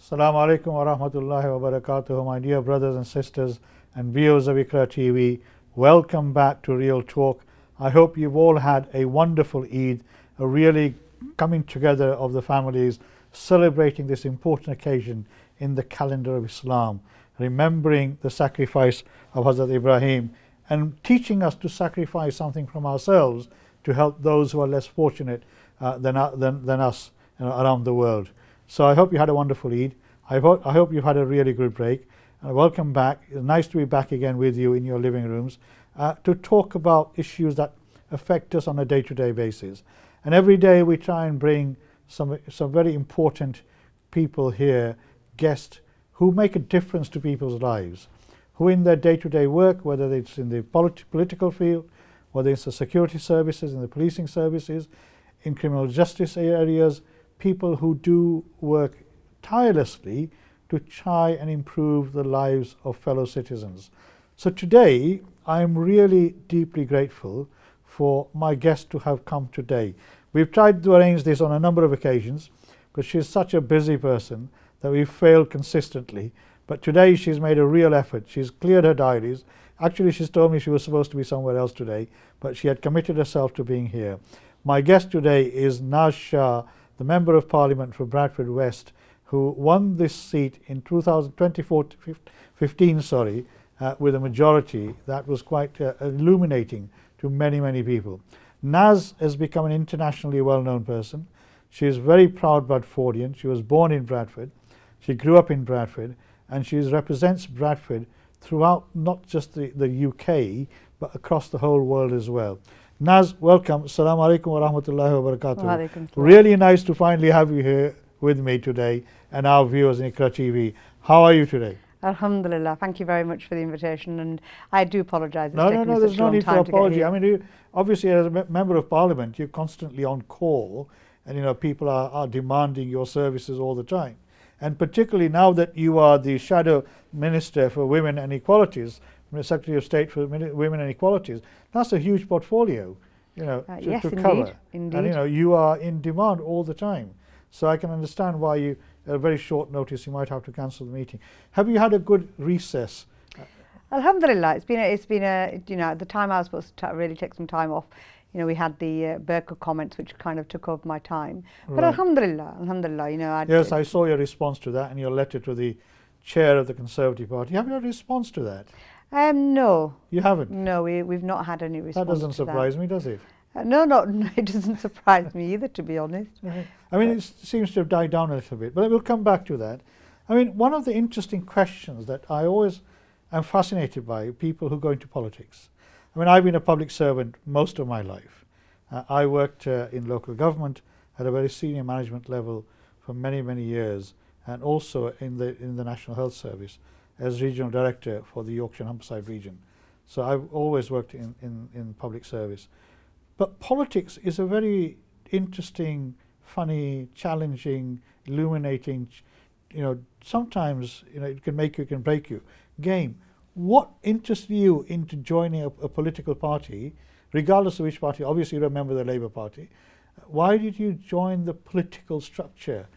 Assalamu alaikum wa rahmatullahi wa barakatuh, my dear brothers and sisters and viewers of IQRA TV. Welcome back to Real Talk. I hope you've all had a wonderful Eid, a really coming together of the families, celebrating this important occasion in the calendar of Islam, remembering the sacrifice of Hazrat Ibrahim and teaching us to sacrifice something from ourselves to help those who are less fortunate than us around the world. So I hope you had a wonderful Eid. I hope you've had a really good break. Welcome back. It's nice to be back again with you in your living rooms to talk about issues that affect us on a day-to-day basis. And every day we try and bring some very important people here, guests, who make a difference to people's lives, who in their day-to-day work, whether it's in the political field, whether it's the security services, in the policing services, in criminal justice areas, people who do work tirelessly to try and improve the lives of fellow citizens. So today I'm really deeply grateful for my guest to have come today. We've tried to arrange this on a number of occasions because she's such a busy person that we've failed consistently, but today she's made a real effort. She's cleared her diaries. Actually, she's told me she was supposed to be somewhere else today, but she had committed herself to being here. My guest today is Shah, the Member of Parliament for Bradford West, who won this seat in 2015 with a majority that was quite illuminating to many, many people. Naz has become an internationally well-known person. She is very proud Bradfordian. She was born in Bradford. She grew up in Bradford, and she represents Bradford throughout not just the UK, but across the whole world as well. Naz, welcome. Assalamu alaikum wa rahmatullahi wa barakatuh. Really nice to finally have you here with me today and our viewers in IQRA TV. How are you today? Alhamdulillah. Thank you very much for the invitation, and I do apologise. No, there's no need for apology. I mean, obviously as a Member of Parliament, you're constantly on call, and people are demanding your services all the time. And particularly now that you are the Shadow Minister for Women and Equalities, Secretary of State for Women and Equalities, that's a huge portfolio, yes, to cover. Indeed. And you are in demand all the time. So I can understand why you, at a very short notice, you might have to cancel the meeting. Have you had a good recess? Alhamdulillah, it's been a at the time I was supposed to really take some time off. We had the Burqa comments, which kind of took over my time. But Right. alhamdulillah, yes, I saw your response to that and your letter to the chair of the Conservative Party. Have you had a response to that? No. You haven't? No, we've not had any response. That doesn't surprise me, does it? No, it doesn't surprise me either, to be honest. I mean, it seems to have died down a little bit, but we'll come back to that. I mean, one of the interesting questions that I always am fascinated by, people who go into politics. I mean, I've been a public servant most of my life. I worked in local government at a very senior management level for many, many years, and also in the National Health Service as Regional Director for the Yorkshire and Humberside region. So I've always worked in public service. But politics is a very interesting, funny, challenging, illuminating, sometimes it can make you, it can break you, game. What interests you into joining a political party, regardless of which party? Obviously you remember the Labour Party. Why did you join the political structure?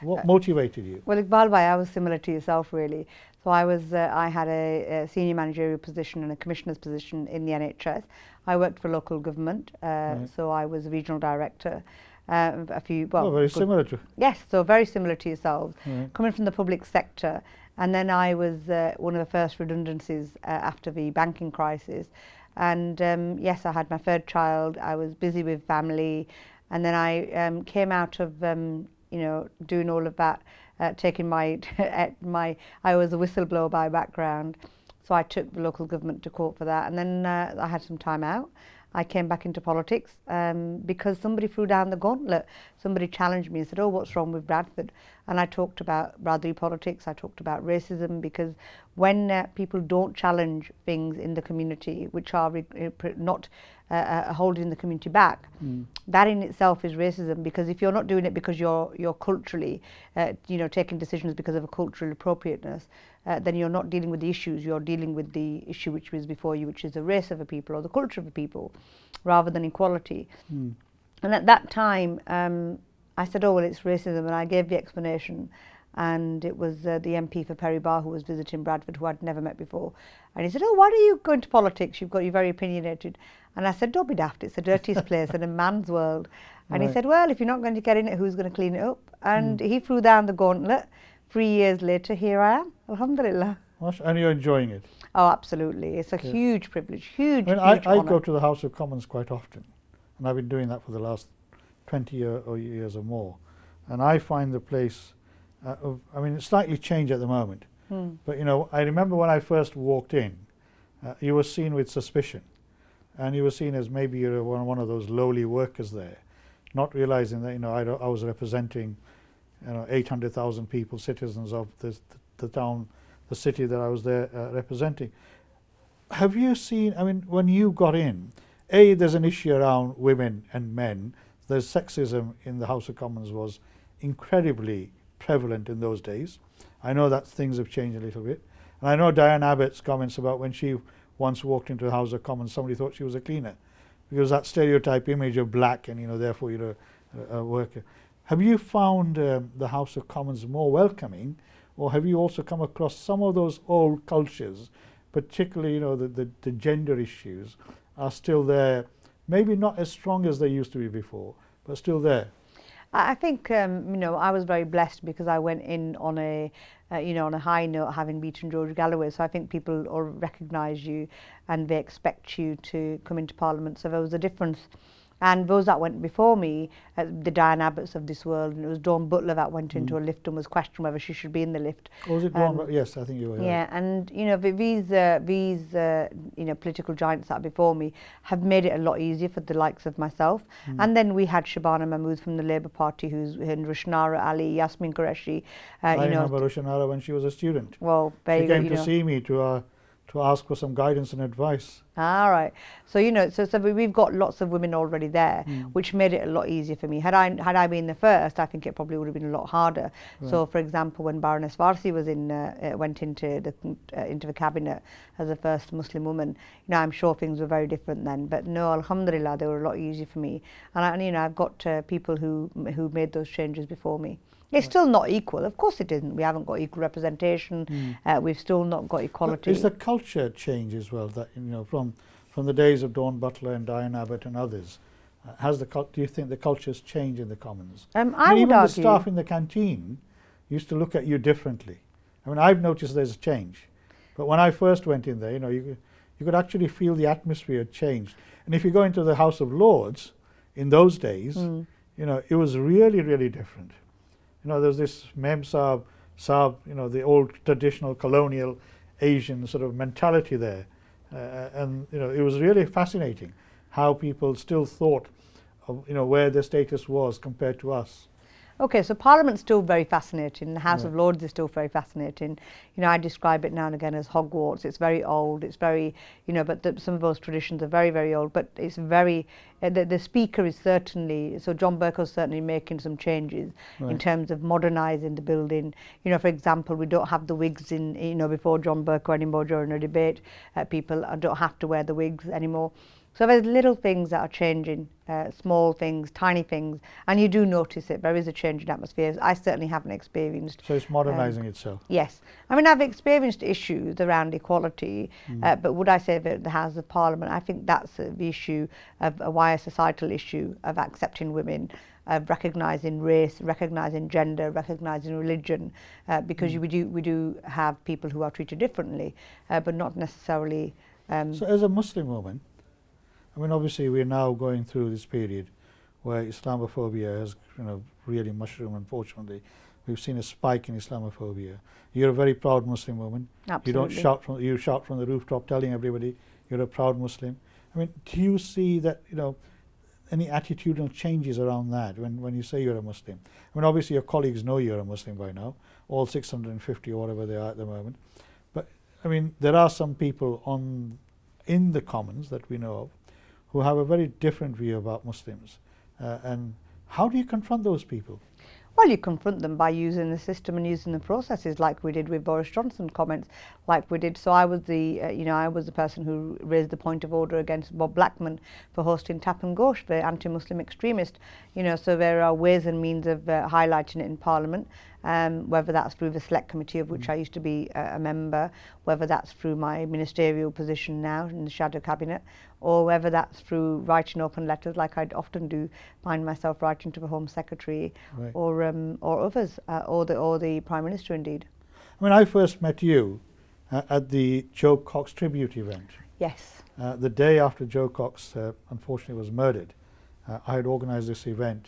What motivated you? Well, Iqbal bhai, I was similar to yourself, really. So I had a senior managerial position and a commissioner's position in the NHS. I worked for local government, Right. so I was a regional director. Very similar to. Yes, so very similar to yourselves. Right. Coming from the public sector, and then I was one of the first redundancies after the banking crisis. And yes, I had my third child. I was busy with family, and then I came out of doing all of that, taking I was a whistleblower by background, so I took the local government to court for that, and then I had some time out. I came back into politics because somebody threw down the gauntlet. Somebody challenged me and said, "Oh, what's wrong with Bradford?" And I talked about Bradley politics. I talked about racism, because when people don't challenge things in the community, which are not holding the community back, that in itself is racism. Because if you're not doing it because you're culturally, taking decisions because of a cultural appropriateness, then you're not dealing with the issues. You're dealing with the issue which was before you, which is the race of a people or the culture of a people, rather than equality. And at that time, I said, "Oh, well, it's racism," and I gave the explanation. and it was the MP for Perry Barr who was visiting Bradford, who I'd never met before. And he said, "Oh, why are you going to politics? You're very opinionated." And I said, "Don't be daft, it's the dirtiest place in a man's world." And he said, "Well, if you're not going to get in it, who's going to clean it up?" And he threw down the gauntlet. 3 years later, here I am, alhamdulillah. And you're enjoying it? Oh, absolutely. It's a huge privilege, huge, I huge I honour. go to the House of Commons quite often, and I've been doing that for the last 20 years or more. And I find the place, I mean, it's slightly changed at the moment. But, you know, I remember when I first walked in, you were seen with suspicion. And you were seen as maybe you're one of those lowly workers there, not realizing that, you know, I was representing, you know, 800,000 people, citizens of the town, the city that I was there representing. Have you seen, I mean, when you got in, there's an issue around women and men. There's sexism in the House of Commons was incredibly prevalent in those days. I know that things have changed a little bit. And I know Diane Abbott's comments about when she once walked into the House of Commons, somebody thought she was a cleaner, because that stereotype image of black and, you know, therefore you're a worker. Have you found the House of Commons more welcoming, or have you also come across some of those old cultures, particularly, you know, the gender issues are still there, maybe not as strong as they used to be before, but still there? I think, you know, I was very blessed because I went in on a, you know, on a high note, having beaten George Galloway. So I think people all recognise you and they expect you to come into Parliament. So there was a difference. And those that went before me, the Diane Abbotts of this world, and it was Dawn Butler that went into a lift and was questioned whether she should be in the lift. Oh, was it Dawn? Yes, I think you were. Yeah, and you know, these you know, political giants that are before me have made it a lot easier for the likes of myself. And then we had Shabana Mahmood from the Labour Party, and Rushanara Ali, Yasmin Qureshi. I remember Rushanara when she was a student. Well, she came to see me to ask for some guidance and advice. All right. So, you know, so we've got lots of women already there, which made it a lot easier for me. Had I been the first, I think it probably would have been a lot harder. Right. So, for example, when Baroness Farsi was went into the cabinet as the first Muslim woman, you know, I'm sure things were very different then. But no, alhamdulillah, they were a lot easier for me. And you know, I've got people who made those changes before me. It's still not equal. Of course it isn't. We haven't got equal representation. We've still not got equality. But is the culture change as well? That, you know, from the days of Dawn Butler and Diane Abbott and others, do you think the culture's changed in the Commons? I mean, would even argue the staff in the canteen used to look at you differently. I mean, I've noticed there's a change. But when I first went in there, you know, you could actually feel the atmosphere had changed. And if you go into the House of Lords in those days, you know, it was really, really different. You know, there's this Mem Saab, you know, the old traditional colonial Asian sort of mentality there. And, you know, it was really fascinating how people still thought of, you know, where their status was compared to us. Okay, so Parliament's still very fascinating. The House of Lords is still very fascinating. You know, I describe it now and again as Hogwarts. It's very old. It's very, you know, but some of those traditions are very, very old. But it's very, the Speaker is certainly, so John Berco's certainly making some changes in terms of modernising the building. You know, for example, we don't have the wigs in, you know, before John Berco anymore during a debate. People don't have to wear the wigs anymore. So there's little things that are changing, small things, tiny things, and you do notice it. There is a change in atmosphere. I certainly haven't experienced. So it's modernising itself? Yes. I mean, I've experienced issues around equality, but would I say that the House of Parliament, I think that's the issue of a wider societal issue of accepting women, of recognising race, recognising gender, recognising religion, because we do have people who are treated differently, but not necessarily. So as a Muslim woman, I mean, obviously we're now going through this period where Islamophobia has, you know, really mushroomed, unfortunately. We've seen a spike in Islamophobia. You're a very proud Muslim woman. Absolutely. You don't shout from the rooftop telling everybody you're a proud Muslim. I mean, do you see that, you know, any attitudinal changes around that when you say you're a Muslim? I mean, obviously your colleagues know you're a Muslim by now, all 650 or whatever they are at the moment. But, I mean, there are some people in the Commons that we know of who have a very different view about Muslims. And how do you confront those people? Well, you confront them by using the system and using the processes, like we did with Boris Johnson comments, like we did. So I was the person who raised the point of order against Bob Blackman for hosting Tap and Gosh, the anti-Muslim extremist. You know, so there are ways and means of highlighting it in Parliament. whether that's through the select committee of which I used to be a member, whether that's through my ministerial position now in the shadow cabinet, or whether that's through writing open letters like I'd often do, find myself writing to the Home Secretary, Right. or others, or the Prime Minister indeed. I mean, I first met you at the Joe Cox tribute event. Yes. The day after Joe Cox unfortunately was murdered, I had organised this event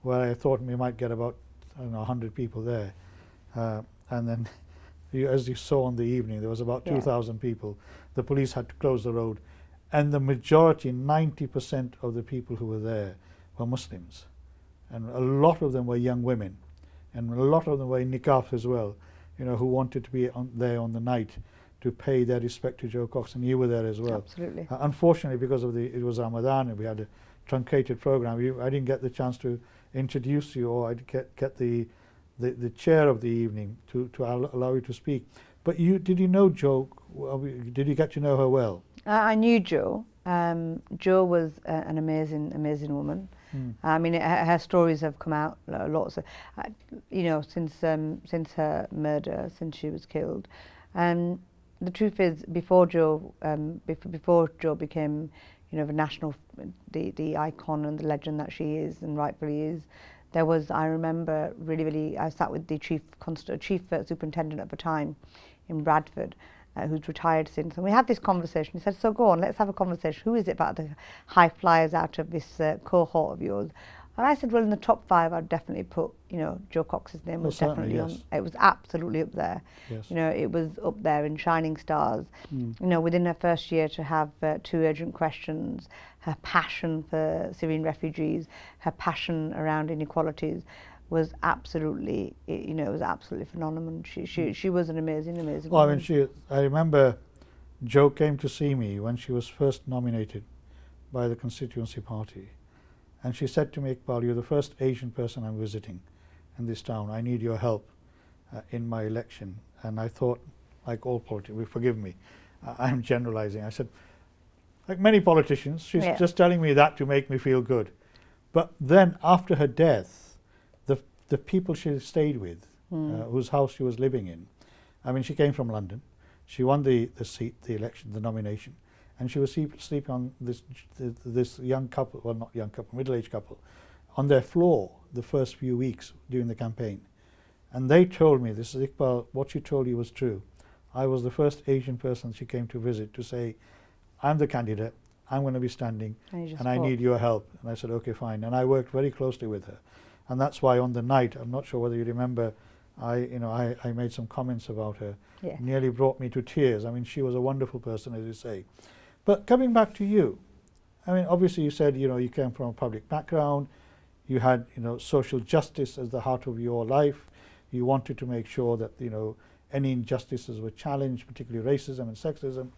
where I thought we might get about, I don't know, 100 people there. And then, as you saw on the evening, there was about 2,000 people. The police had to close the road. And the majority, 90% of the people who were there were Muslims. And a lot of them were young women. And a lot of them were in niqab as well, you know, who wanted to be there on the night to pay their respect to Joe Cox, and you were there as well. Absolutely. Unfortunately, because of it was Ramadan and we had a truncated program, I didn't get the chance to introduce you, or I'd get the chair of the evening to allow you to speak. But did you know Jo? Did you get to know her well? I knew Jo. Jo was an amazing woman. I mean, her stories have come out lots. You know, since her murder, since she was killed. The truth is, before Jo became, you know, the national, the icon and the legend that she is and rightfully is, there was, I remember really, I sat with the chief superintendent at the time in Bradford, who's retired since, and we had this conversation. He said, so go on, let's have a conversation. Who is it about the high flyers out of this cohort of yours? And I said, well, in the top 5, I'd definitely put, you know, Joe Cox's name was definitely on. It was absolutely up there. Yes. You know, it was up there in shining stars. You know, within her first year to have 2 urgent questions, her passion for Syrian refugees, her passion around inequalities was absolutely, you know, it was absolutely phenomenal. She was an amazing Well, woman. I mean, I remember Jo came to see me when she was first nominated by the constituency party. And she said to me, Iqbal, you're the first Asian person I'm visiting in this town. I need your help in my election. And I thought, like all politicians, forgive me, I'm generalizing. I said, like many politicians, she's just telling me that to make me feel good. But then after her death, the people she stayed with, whose house she was living in, I mean, she came from London. She won the seat, the election, the nomination. And she was sleeping on this young couple, well, not young couple, middle-aged couple, on their floor the first few weeks during the campaign. And they told me, this is Iqbal, what she told you was true. I was the first Asian person she came to visit to say, I'm the candidate, I'm going to be standing, and I need your help. And I said, okay, fine. And I worked very closely with her. And that's why on the night, I'm not sure whether you remember, I made some comments about her. Yeah. Nearly brought me to tears. I mean, she was a wonderful person, as you say. But coming back to you, I mean, obviously you said, you know, you came from a public background, you had, you know, social justice as the heart of your life. You wanted to make sure that, you know, any injustices were challenged, particularly racism and sexism.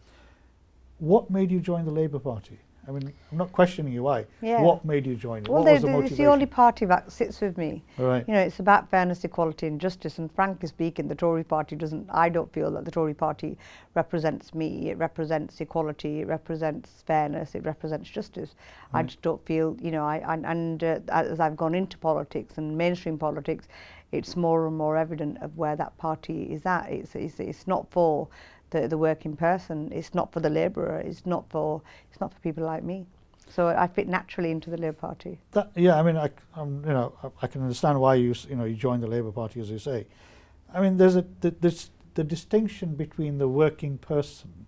What made you join the Labour Party? I mean, I'm not questioning you why. Yeah. What made you join it? Well, what was the motivation? it's the only party that sits with me. Right. You know, it's about fairness, equality and justice, and frankly speaking, the Tory party doesn't, I don't feel that the Tory party represents me. It represents equality, it represents fairness, it represents justice. I just don't feel, you know, as I've gone into politics and mainstream politics, it's more and more evident of where that party is at. It's not for the working person, it's not for the labourer, it's not for people like me. So I fit naturally into the Labour Party. Yeah, I mean, you know, I can understand why you joined the Labour Party, as you say. I mean, there's the distinction between the working person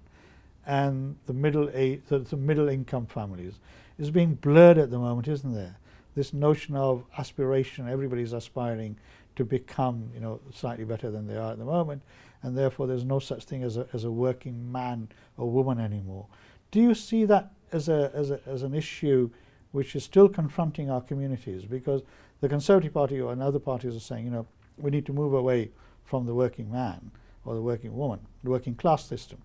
and the middle income families is being blurred at the moment, isn't there? This notion of aspiration, everybody's aspiring to become, you know, slightly better than they are at the moment, and therefore there's no such thing as a working man or woman anymore. Do you see that as an issue which is still confronting our communities? Because the Conservative Party and other parties are saying, you know, we need to move away from the working man or the working woman, the working class system,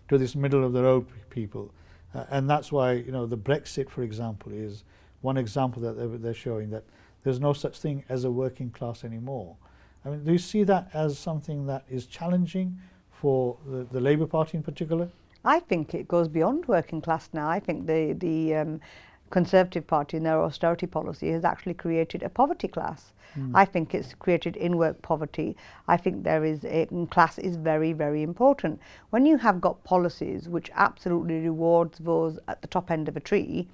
to this middle of the road people. And that's why, you know, the Brexit, for example, is one example that they're showing that there's no such thing as a working class anymore. I mean, do you see that as something that is challenging for the Labour Party in particular? I think it goes beyond working class now. I think the Conservative Party and their austerity policy has actually created a poverty class. I think it's created in-work poverty. I think class is very, very important. When you have got policies which absolutely rewards those at the top end of a tree,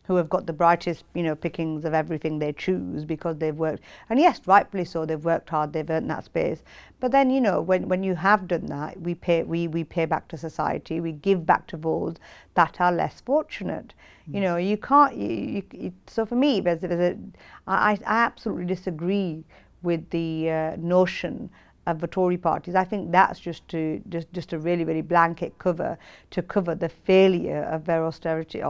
who have got the brightest, pickings of everything they choose because they've worked, and yes, rightfully so, they've worked hard, they've earned that space. But then, when you have done that, we pay back to society, we give back to those that are less fortunate. You can't. So for me, I absolutely disagree with the notion of the Tory parties. I think that's just a really, really blanket cover to cover the failure of their austerity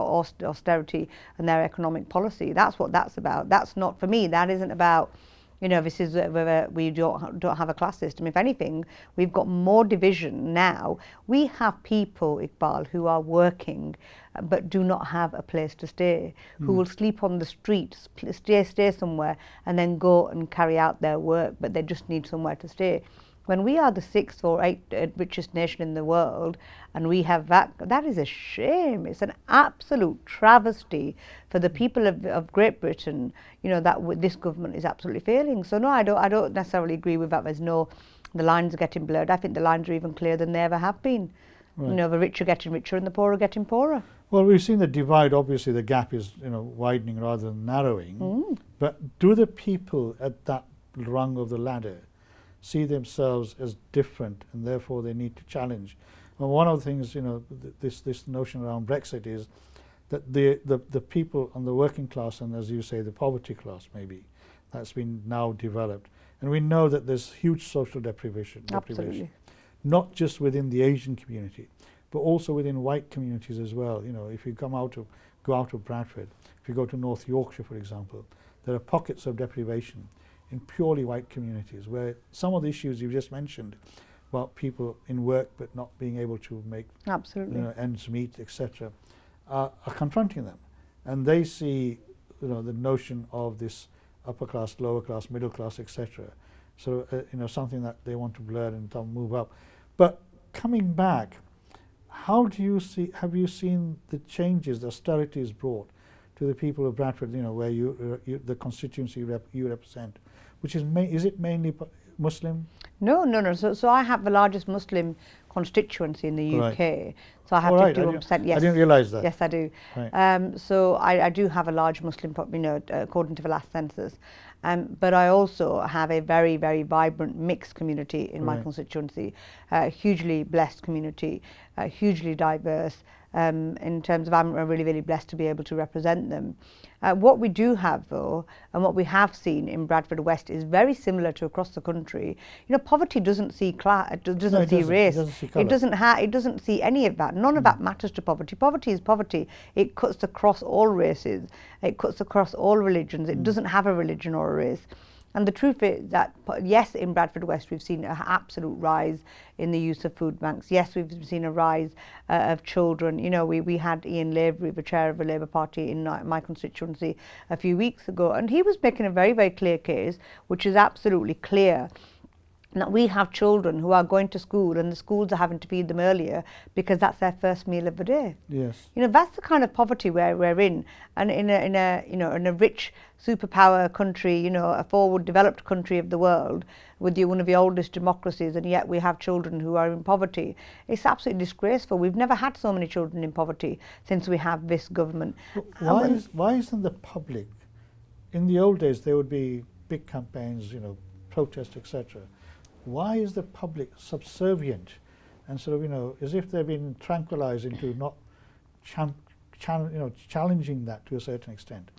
and their economic policy. That's what that's about. That's not, for me, that isn't about, this is whether we don't have a class system. If anything, we've got more division now. We have people, Iqbal, who are working but do not have a place to stay, who will sleep on the streets, stay somewhere and then go and carry out their work, but they just need somewhere to stay. When we are the 6th or 8th richest nation in the world and we have that is a shame. It's an absolute travesty for the people of Great Britain, that this government is absolutely failing. So no, I don't necessarily agree with that. The lines are getting blurred. I think the lines are even clearer than they ever have been. Right. The rich are getting richer and the poor are getting poorer. Well, we've seen the divide. Obviously, the gap is widening rather than narrowing. But do the people at that rung of the ladder see themselves as different, and therefore they need to challenge? Well, one of the things, this notion around Brexit is that the people on the working class, and as you say, the poverty class, maybe that's been now developed, and we know that there's huge social deprivation. Absolutely. Not just within the Asian community, but also within white communities as well. If you go out of Bradford, if you go to North Yorkshire, for example, there are pockets of deprivation in purely white communities where some of the issues you've just mentioned about people in work but not being able to make ends meet, etc., are confronting them, and they see the notion of this upper class, lower class, middle class, etc. So something that they want to blur and move up. But coming back, have you seen the changes the austerity has brought to the people of Bradford, where the constituency you represent, which is it mainly Muslim? No. So I have the largest Muslim constituency in the UK. Right. So I have 51%. Yes, I didn't realise that. Yes, I do. Right. So I do have a large Muslim, according to the last census. But I also have a very, very vibrant mixed community in my constituency, hugely blessed community, hugely diverse. In terms of, I'm really, really blessed to be able to represent them. What we do have, though, and what we have seen in Bradford West is very similar to across the country. Poverty doesn't see class, it doesn't see race, it doesn't see any of that. None of that matters to poverty. Poverty is poverty. It cuts across all races. It cuts across all religions. It doesn't have a religion or a race. And the truth is that, yes, in Bradford West we've seen an absolute rise in the use of food banks. Yes, we've seen a rise of children. We had Ian Lavery, the chair of the Labour Party in my constituency a few weeks ago, and he was making a very, very clear case, which is absolutely clear, that we have children who are going to school and the schools are having to feed them earlier because that's their first meal of the day. Yes. That's the kind of poverty we're in, and in a rich superpower country, a forward developed country of the world, with one of the oldest democracies, and yet we have children who are in poverty. It's absolutely disgraceful. We've never had so many children in poverty since we have this government. Why isn't the public, in the old days there would be big campaigns, protests, etc. Why is the public subservient and as if they've been tranquilized into not challenging that to a certain extent?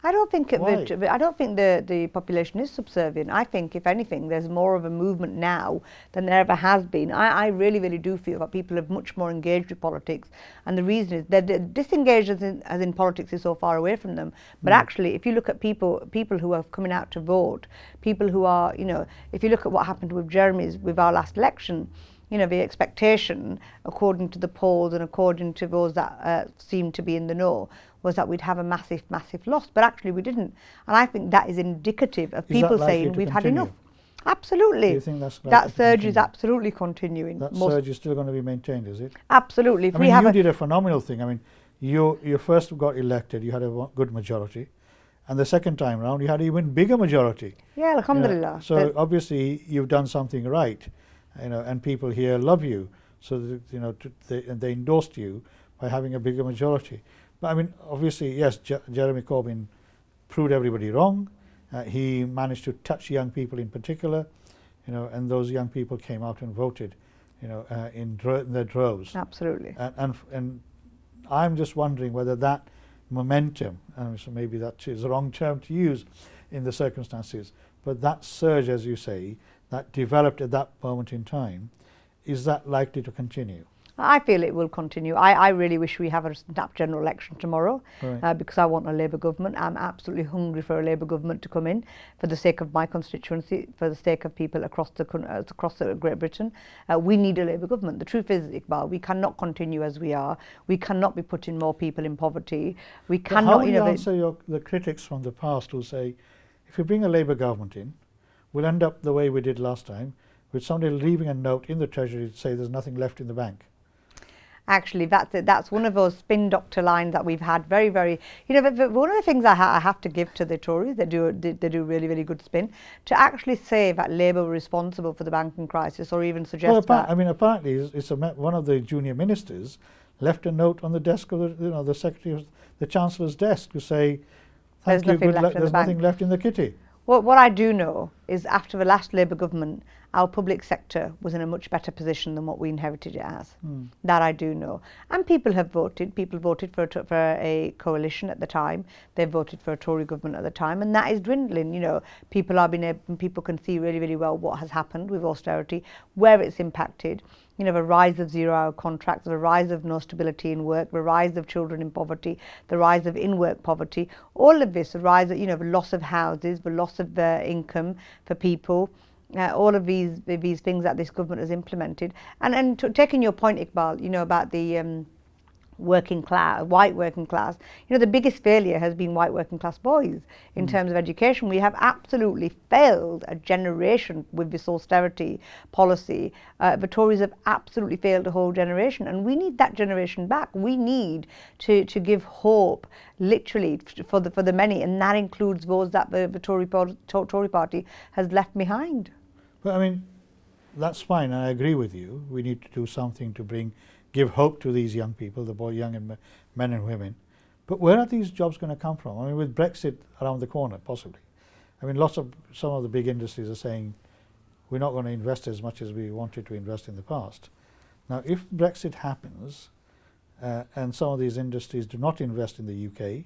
I don't think the population is subservient. I think, if anything, there's more of a movement now than there ever has been. I really, really do feel that people are much more engaged with politics, and the reason is that disengaged as in politics is so far away from them. But actually, if you look at people who are coming out to vote, people who are, if you look at what happened with with our last election, the expectation, according to the polls and according to those that seem to be in the know, was that we'd have a massive, massive loss. But actually we didn't. And I think that is indicative of people saying we've had enough. Absolutely. Do you think that surge is absolutely continuing? That surge is still going to be maintained, is it? Absolutely. You did a phenomenal thing. you first got elected, you had a good majority, and the second time round you had an even bigger majority. Yeah, alhamdulillah. So obviously you've done something right, and people here love you. So that, they endorsed you by having a bigger majority. But I mean, obviously, yes, Jeremy Corbyn proved everybody wrong. He managed to touch young people in particular, and those young people came out and voted, in their droves. Absolutely. And I'm just wondering whether that momentum, so maybe that is the wrong term to use in the circumstances, but that surge, as you say, that developed at that moment in time, is that likely to continue? I feel it will continue. I really wish we have a snap general election tomorrow, Right. because I want a Labour government. I'm absolutely hungry for a Labour government to come in for the sake of my constituency, for the sake of people across the Great Britain. We need a Labour government. The truth is, Iqbal, we cannot continue as we are. We cannot be putting more people in poverty. We cannot. How do you answer the critics from the past who say, if you bring a Labour government in, we'll end up the way we did last time, with somebody leaving a note in the Treasury to say there's nothing left in the bank? Actually, that's one of those spin doctor lines that we've had very, very, but one of the things I have to give to the Tories, they do really, really good spin, to actually say that Labour were responsible for the banking crisis, or even suggest that. I mean, apparently one of the junior ministers left a note on the desk of the Secretary of the Chancellor's desk to say, thank you, there's nothing left in the kitty. What I do know is after the last Labour government, our public sector was in a much better position than what we inherited it as. That I do know. And people have voted. People voted for a coalition at the time. They voted for a Tory government at the time, and that is dwindling. People can see really, really well what has happened with austerity, where it's impacted. The rise of zero-hour contracts, the rise of no stability in work, the rise of children in poverty, the rise of in-work poverty, all of this, the rise of, the loss of houses, the loss of income for people, all of these things that this government has implemented. And taking your point, Iqbal, about the working class, white working class, the biggest failure has been white working class boys in terms of education. We have absolutely failed a generation with this austerity policy. The Tories have absolutely failed a whole generation, and we need that generation back. We need to give hope, literally, for the many, and that includes those that the Tory party has left behind. Well, I mean, that's fine, and I agree with you. We need to do something to give hope to these young people, young men and women. But where are these jobs going to come from? I mean, with Brexit around the corner, possibly. I mean, some of the big industries are saying we're not going to invest as much as we wanted to invest in the past. Now, if Brexit happens and some of these industries do not invest in the UK,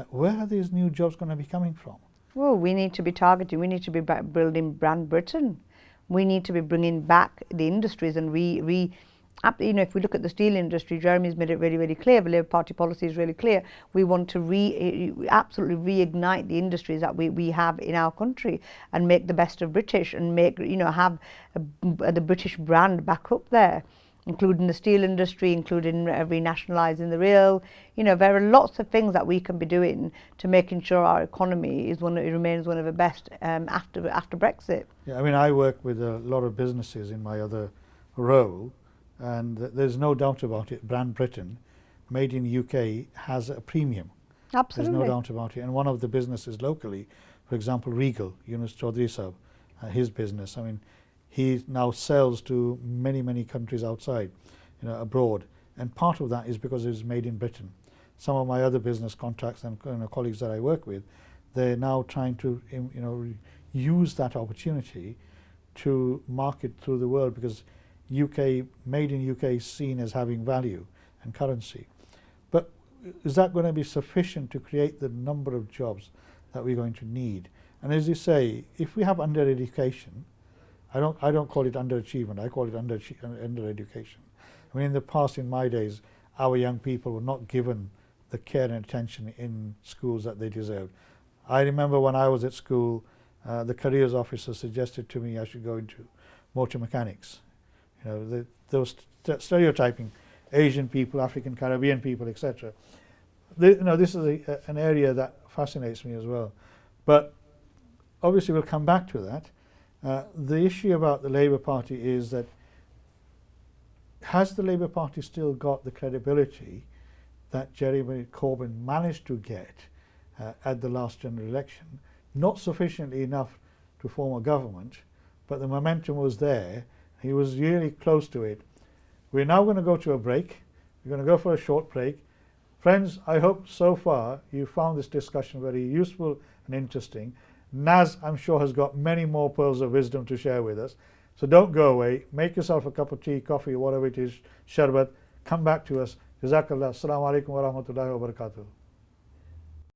where are these new jobs going to be coming from? Well, we need to be targeting. We need to be building brand Britain. We need to be bringing back the industries and if we look at the steel industry, Jeremy's made it really, really clear. The Labour Party policy is really clear. We want to absolutely reignite the industries that we have in our country and make the best of British and have the British brand back up there, including the steel industry, including renationalising the rail. There are lots of things that we can be doing to making sure our economy remains one of the best after Brexit. Yeah, I mean, I work with a lot of businesses in my other role, and there's no doubt about it. Brand Britain, made in UK, has a premium. Absolutely. There's no doubt about it. And one of the businesses locally, for example, Regal, Yunus Chaudhry Sahab, his business, I mean, he now sells to many, many countries outside, abroad. And part of that is because it was made in Britain. Some of my other business contacts and colleagues that I work with, they're now trying to use that opportunity to market through the world, because made in UK is seen as having value and currency. But is that going to be sufficient to create the number of jobs that we're going to need? And as you say, if we have under-education, I don't call it underachievement, I call it under-education. I mean, in the past, in my days, our young people were not given the care and attention in schools that they deserved. I remember when I was at school, the careers officer suggested to me I should go into motor mechanics. Those stereotyping Asian people, African Caribbean people, etc. This is an area that fascinates me as well. But obviously we'll come back to that. The issue about the Labour Party is that, has the Labour Party still got the credibility that Jeremy Corbyn managed to get at the last general election. Not sufficiently enough to form a government, but the momentum was there. He was really close to it. We're now going to go to a break. We're going to go for a short break. Friends, I hope so far you found this discussion very useful and interesting. Naz, I'm sure, has got many more pearls of wisdom to share with us. So don't go away. Make yourself a cup of tea, coffee, whatever it is, sharbat. Come back to us. Jazakallah. Assalamu alaikum wa rahmatullahi wa barakatuh.